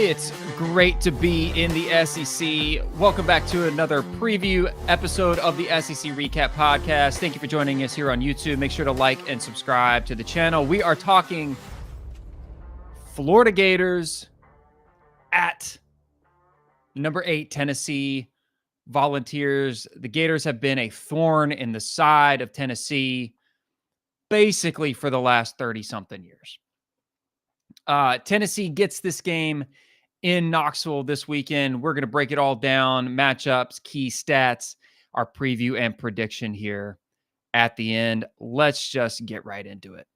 It's great to be in the SEC. Welcome back to another preview episode of the SEC Recap Podcast. Thank you for joining us here on YouTube. Make sure to like and subscribe to the channel. We are talking Florida Gators at number 8 Tennessee Volunteers. The Gators have been a thorn in the side of Tennessee basically for the last 30-something years. Tennessee gets this game in Knoxville this weekend. We're going to break it all down, matchups, key stats, our preview and prediction here at the end. Let's just get right into it.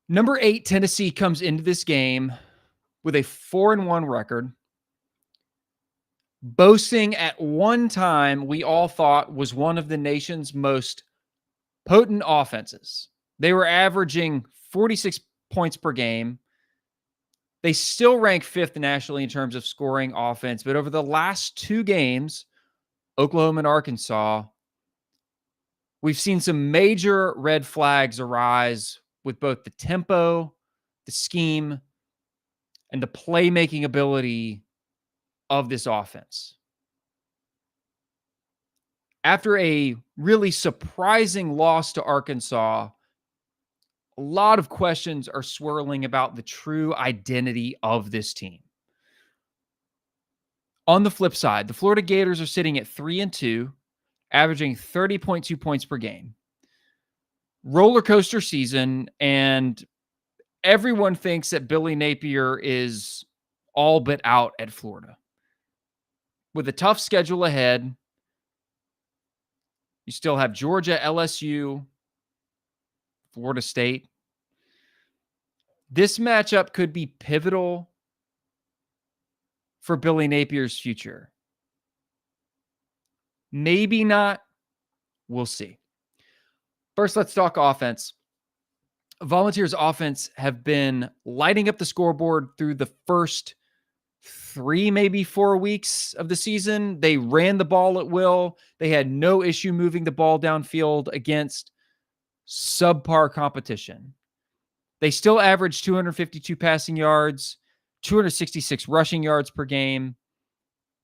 Number 8, Tennessee comes into this game with a 4-1 record, boasting at one time we all thought was one of the nation's most potent offenses. They were averaging 46 points per game. They still rank 5th nationally in terms of scoring offense, but over the last 2 games, Oklahoma and Arkansas, we've seen some major red flags arise with both the tempo, the scheme, and the playmaking ability of this offense. After a really surprising loss to Arkansas, a lot of questions are swirling about the true identity of this team. On the flip side, the Florida Gators are sitting at 3-2, averaging 30.2 points per game. Roller coaster season, and everyone thinks that Billy Napier is all but out at Florida. With a tough schedule ahead, you still have Georgia, LSU, Florida State. This matchup could be pivotal for Billy Napier's future. Maybe not. We'll see. First, let's talk offense. Volunteers' offense have been lighting up the scoreboard through the first 3, maybe 4 weeks of the season. They ran the ball at will. They had no issue moving the ball downfield against subpar competition. They still average 252 passing yards, 266 rushing yards per game,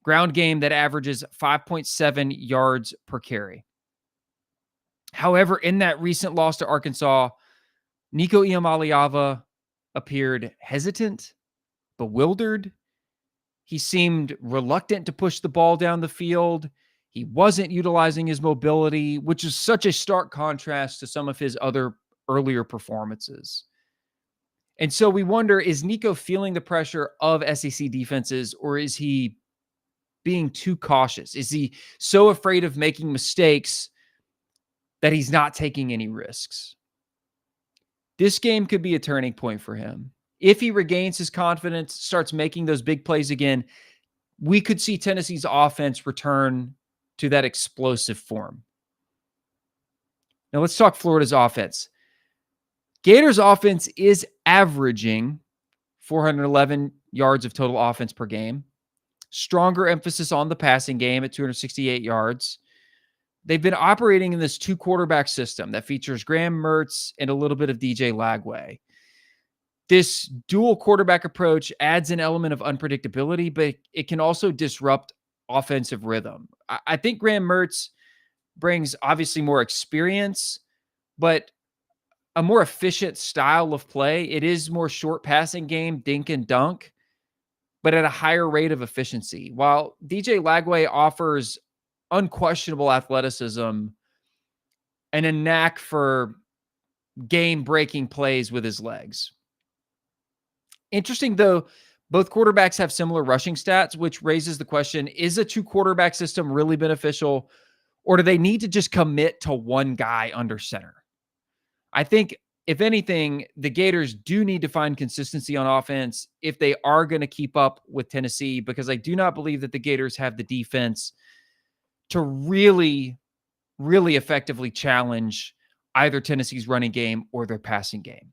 ground game that averages 5.7 yards per carry. However, in that recent loss to Arkansas, Nico Iamaleava appeared hesitant, bewildered. He seemed reluctant to push the ball down the field. He wasn't utilizing his mobility, which is such a stark contrast to some of his other earlier performances. And so we wonder, is Nico feeling the pressure of SEC defenses, or is he being too cautious? Is he so afraid of making mistakes that he's not taking any risks? This game could be a turning point for him. If he regains his confidence, starts making those big plays again, we could see Tennessee's offense return to that explosive form. Now let's talk Florida's offense. Gators' offense is averaging 411 yards of total offense per game. Stronger emphasis on the passing game at 268 yards. They've been operating in this 2-quarterback system that features Graham Mertz and a little bit of DJ Lagway. This dual quarterback approach adds an element of unpredictability, but it can also disrupt offensive rhythm. I think Graham Mertz brings obviously more experience, but a more efficient style of play. It is more short passing game, dink and dunk, but at a higher rate of efficiency. While DJ Lagway offers unquestionable athleticism and a knack for game-breaking plays with his legs. Interesting, though, both quarterbacks have similar rushing stats, which raises the question, is a 2-quarterback system really beneficial, or do they need to just commit to one guy under center? I think, if anything, the Gators do need to find consistency on offense if they are going to keep up with Tennessee, because I do not believe that the Gators have the defense to really, really effectively challenge either Tennessee's running game or their passing game.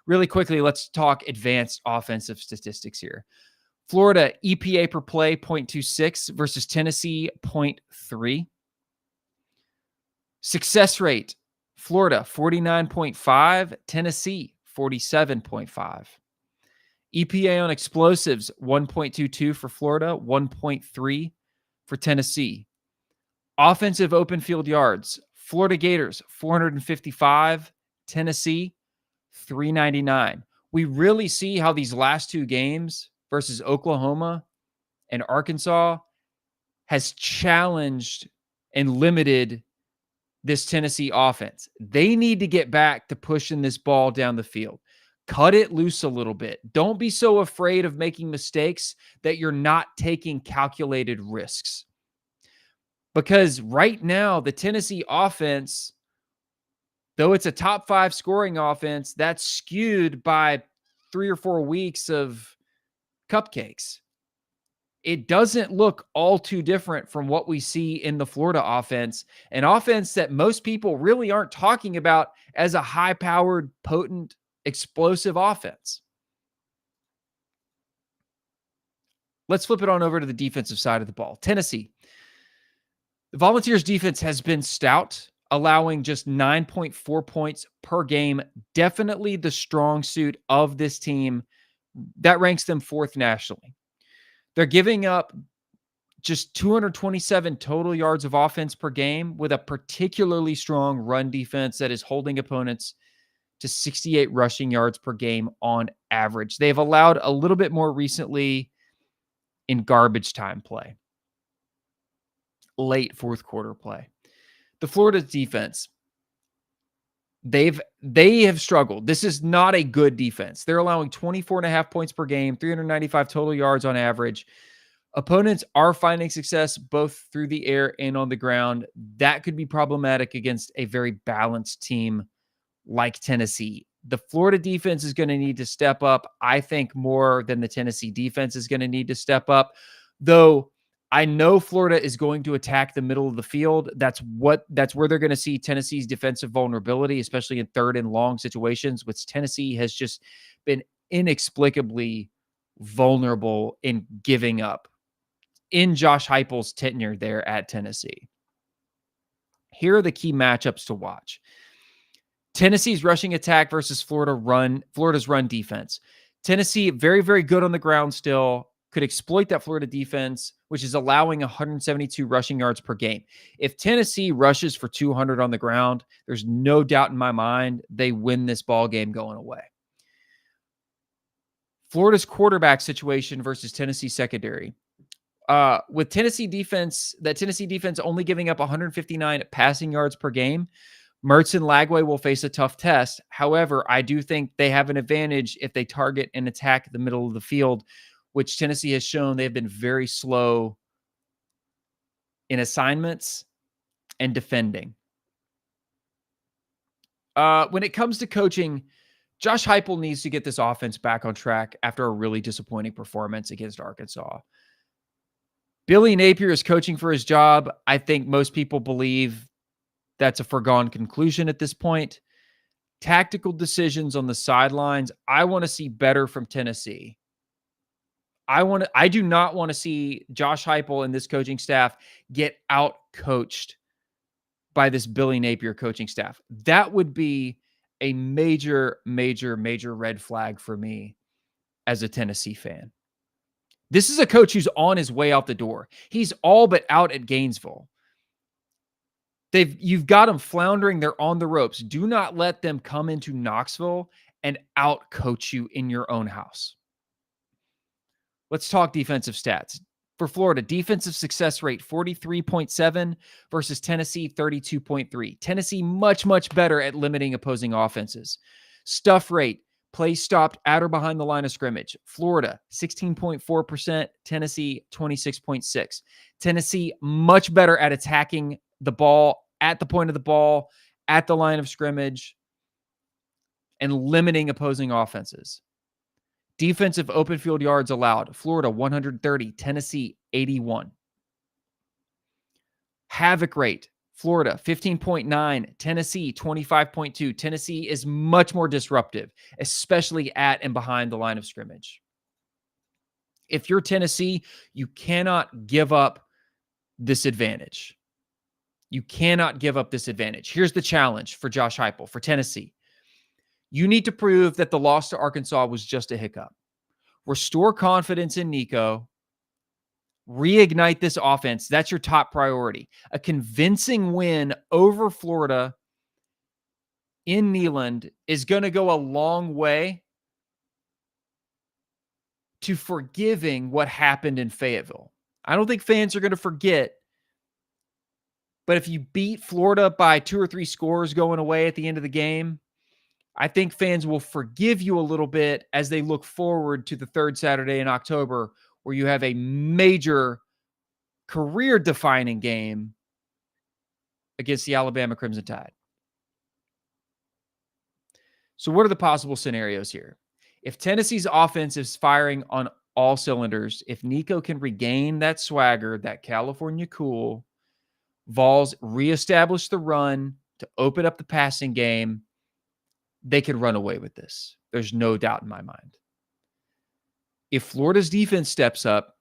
Really quickly, let's talk advanced offensive statistics here. Florida EPA per play, 0.26 versus Tennessee, 0.3. Success rate, Florida, 49.5. Tennessee, 47.5. EPA on explosives, 1.22 for Florida, 1.3 for Tennessee. Offensive open field yards, Florida Gators, 455. Tennessee, 399. We really see how these last two games versus Oklahoma and Arkansas has challenged and limited this Tennessee offense. They need to get back to pushing this ball down the field. Cut it loose a little bit. Don't be so afraid of making mistakes that you're not taking calculated risks. Because right now, the Tennessee offense, though it's a top 5 scoring offense, that's skewed by 3 or 4 weeks of cupcakes. It doesn't look all too different from what we see in the Florida offense, an offense that most people really aren't talking about as a high-powered, potent, explosive offense. Let's flip it on over to the defensive side of the ball. Tennessee. The Volunteers' defense has been stout, allowing just 9.4 points per game. Definitely the strong suit of this team. That ranks them 4th nationally. They're giving up just 227 total yards of offense per game with a particularly strong run defense that is holding opponents to 68 rushing yards per game on average. They've allowed a little bit more recently in garbage time play, late fourth quarter play. The Florida defense, they have struggled. This is not a good defense. They're allowing 24.5 points per game, 395 total yards on average. Opponents are finding success both through the air and on the ground. That could be problematic against a very balanced team like Tennessee. The Florida defense is going to need to step up, I think, more than the Tennessee defense is going to need to step up. Though I know Florida is going to attack the middle of the field. That's where they're going to see Tennessee's defensive vulnerability, especially in 3rd and long situations, which Tennessee has just been inexplicably vulnerable in giving up in Josh Heupel's tenure there at Tennessee. Here are the key matchups to watch. Tennessee's rushing attack versus Florida's run defense. Tennessee, very, very good on the ground still, could exploit that Florida defense, which is allowing 172 rushing yards per game. If Tennessee rushes for 200 on the ground, there's no doubt in my mind they win this ball game going away. Florida's quarterback situation versus Tennessee secondary. With Tennessee defense only giving up 159 passing yards per game, Mertz and Lagway will face a tough test. However, I do think they have an advantage if they target and attack the middle of the field, which Tennessee has shown they've been very slow in assignments and defending. When it comes to coaching, Josh Heupel needs to get this offense back on track after a really disappointing performance against Arkansas. Billy Napier is coaching for his job. I think most people believe that's a foregone conclusion at this point. Tactical decisions on the sidelines, I want to see better from Tennessee. I do not want to see Josh Heupel and this coaching staff get out-coached by this Billy Napier coaching staff. That would be a major, major, major red flag for me as a Tennessee fan. This is a coach who's on his way out the door. He's all but out at Gainesville. You've got them floundering. They're on the ropes. Do not let them come into Knoxville and out-coach you in your own house. Let's talk defensive stats. For Florida, defensive success rate 43.7 versus Tennessee 32.3. Tennessee much, much better at limiting opposing offenses. Stuff rate, plays stopped at or behind the line of scrimmage. Florida 16.4%, Tennessee 26.6. Tennessee much better at attacking the ball at the point of the ball, at the line of scrimmage, and limiting opposing offenses. Defensive open field yards allowed. Florida 130, Tennessee 81. Havoc rate. Florida 15.9, Tennessee 25.2. Tennessee is much more disruptive, especially at and behind the line of scrimmage. If you're Tennessee, you cannot give up this advantage. You cannot give up this advantage. Here's the challenge for Josh Heupel, for Tennessee. You need to prove that the loss to Arkansas was just a hiccup. Restore confidence in Nico. Reignite this offense. That's your top priority. A convincing win over Florida in Neyland is going to go a long way to forgiving what happened in Fayetteville. I don't think fans are going to forget, but if you beat Florida by 2 or 3 scores going away at the end of the game, I think fans will forgive you a little bit as they look forward to the third Saturday in October, where you have a major career-defining game against the Alabama Crimson Tide. So what are the possible scenarios here? If Tennessee's offense is firing on all cylinders, if Nico can regain that swagger, that California cool, Vols reestablish the run to open up the passing game, they could run away with this. There's no doubt in my mind. If Florida's defense steps up,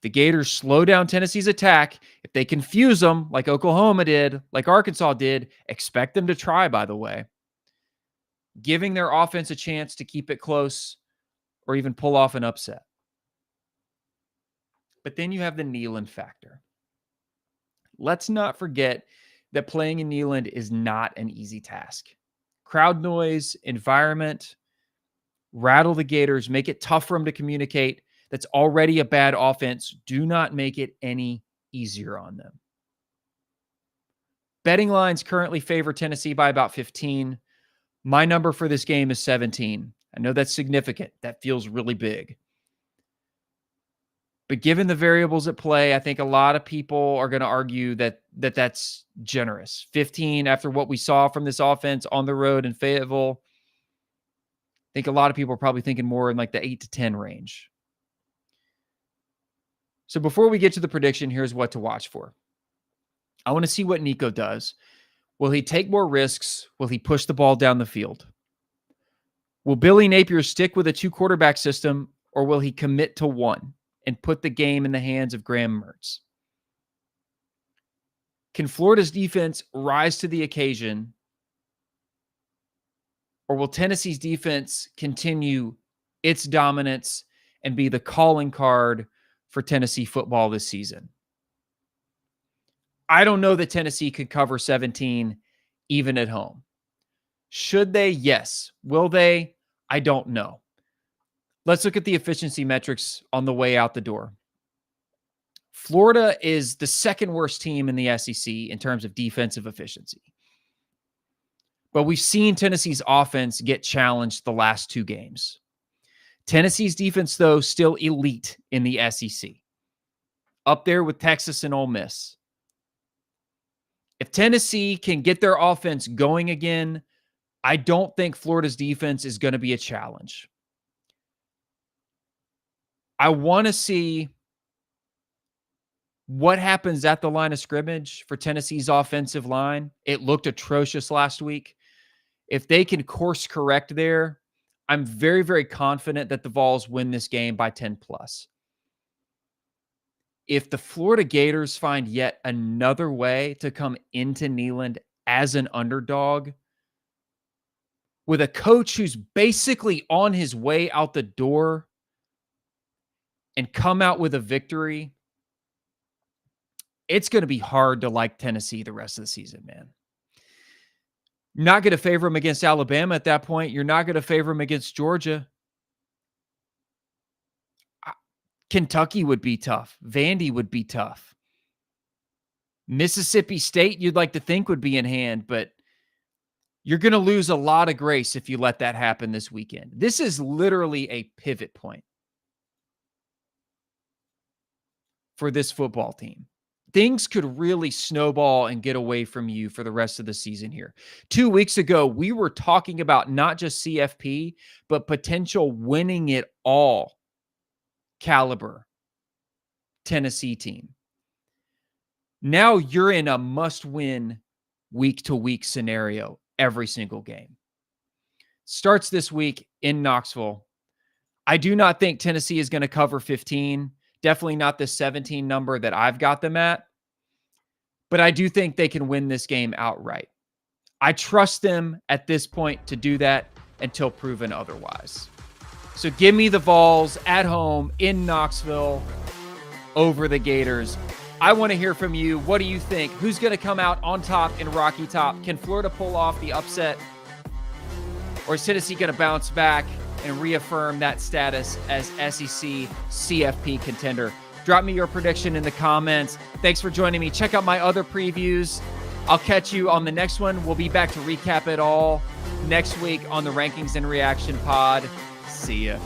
the Gators slow down Tennessee's attack. If they confuse them like Oklahoma did, like Arkansas did, expect them to try, by the way, giving their offense a chance to keep it close or even pull off an upset. But then you have the Neyland factor. Let's not forget that playing in Neyland is not an easy task. Crowd noise, environment, rattle the Gators, make it tough for them to communicate. That's already a bad offense. Do not make it any easier on them. Betting lines currently favor Tennessee by about 15. My number for this game is 17. I know that's significant. That feels really big. But given the variables at play, I think a lot of people are going to argue that that's generous. 15 after what we saw from this offense on the road in Fayetteville. I think a lot of people are probably thinking more in like the 8 to 10 range. So before we get to the prediction, here's what to watch for. I want to see what Nico does. Will he take more risks? Will he push the ball down the field? Will Billy Napier stick with a 2-quarterback system, or will he commit to one and put the game in the hands of Graham Mertz? Can Florida's defense rise to the occasion, or will Tennessee's defense continue its dominance and be the calling card for Tennessee football this season? I don't know that Tennessee could cover 17 even at home. Should they? Yes. Will they? I don't know. Let's look at the efficiency metrics on the way out the door. Florida is the second worst team in the SEC in terms of defensive efficiency. But we've seen Tennessee's offense get challenged the last 2 games. Tennessee's defense, though, still elite in the SEC. Up there with Texas and Ole Miss. If Tennessee can get their offense going again, I don't think Florida's defense is going to be a challenge. I want to see what happens at the line of scrimmage for Tennessee's offensive line. It looked atrocious last week. If they can course correct there, I'm very, very confident that the Vols win this game by 10 plus. If the Florida Gators find yet another way to come into Neyland as an underdog, with a coach who's basically on his way out the door and come out with a victory, it's going to be hard to like Tennessee the rest of the season, man. You're not going to favor them against Alabama at that point. You're not going to favor them against Georgia. Kentucky would be tough. Vandy would be tough. Mississippi State, you'd like to think would be in hand, but you're going to lose a lot of grace if you let that happen this weekend. This is literally a pivot point for this football team. Things could really snowball and get away from you for the rest of the season here. 2 weeks ago, we were talking about not just CFP, but potential winning it all caliber Tennessee team. Now you're in a must-win week-to-week scenario every single game. Starts this week in Knoxville. I do not think Tennessee is going to cover 15. Definitely not the 17 number that I've got them at. but I do think they can win this game outright. I trust them at this point to do that until proven otherwise. So give me the Vols at home in Knoxville over the Gators. I want to hear from you. What do you think? Who's going to come out on top in Rocky Top? Can Florida pull off the upset? Or is Tennessee going to bounce back and reaffirm that status as SEC CFP contender? Drop me your prediction in the comments. Thanks for joining me. Check out my other previews. I'll catch you on the next one. We'll be back to recap it all next week on the Rankings and Reaction Pod. See ya.